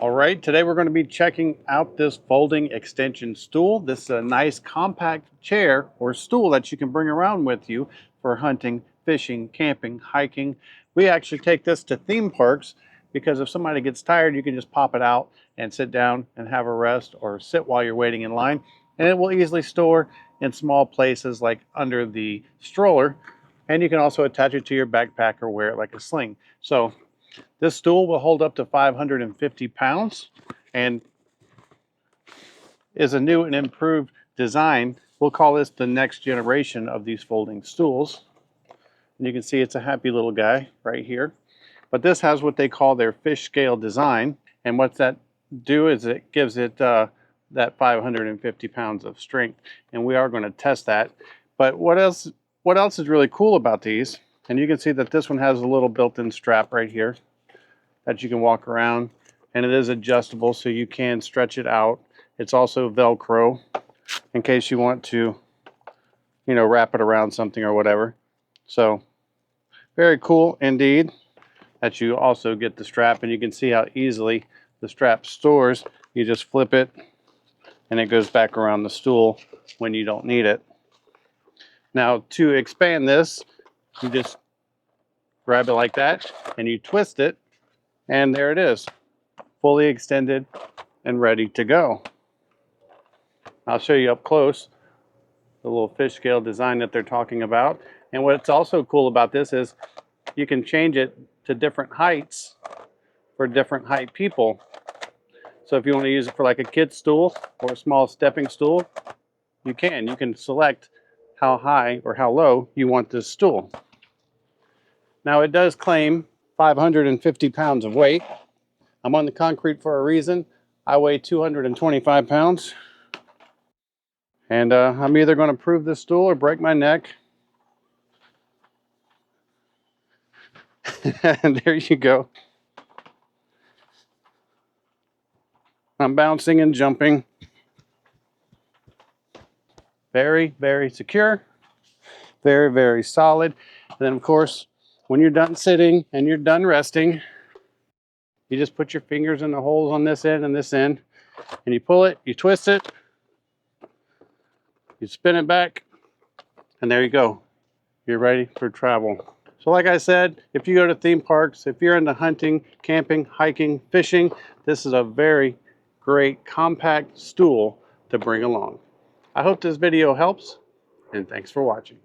All right, today we're going to be checking out this folding extension stool. This is a nice compact chair or stool that you can bring around with you for hunting, fishing, camping, hiking. We actually take this to theme parks because if somebody gets tired, you can just pop it out and sit down and have a rest or sit while you're waiting in line. And it will easily store in small places like under the stroller. And you can also attach it to your backpack or wear it like a sling. So this stool will hold up to 550 pounds and is a new and improved design. We'll call this the next generation of these folding stools. And you can see it's a happy little guy right here. But this has what they call their fish scale design. And what that do is it gives it that 550 pounds of strength. And we are going to test that. But what else is really cool about these? And you can see that this one has a little built-in strap right here that you can walk around, and it is adjustable so you can stretch it out. It's also Velcro in case you want to, wrap it around something or whatever. So very cool indeed that you also get the strap, and you can see how easily the strap stores. You just flip it and it goes back around the stool when you don't need it. Now to expand this, you just grab it like that and you twist it, and there it is, fully extended and ready to go. I'll show you up close the little fish scale design that they're talking about. And what's also cool about this is you can change it to different heights for different height people. So if you want to use it for like a kid's stool or a small stepping stool, you can. You can select how high or how low you want this stool. Now it does claim 550 pounds of weight. I'm on the concrete for a reason. I weigh 225 pounds. And I'm either going to prove this stool or break my neck. And there you go. I'm bouncing and jumping. Very, very secure. Very, very solid. And then of course, when you're done sitting and you're done resting, you just put your fingers in the holes on this end and this end, and you pull it, you twist it, you spin it back, and there you go. You're ready for travel. So like I said, if you go to theme parks, if you're into hunting, camping, hiking, fishing, this is a very great compact stool to bring along. I hope this video helps, and thanks for watching.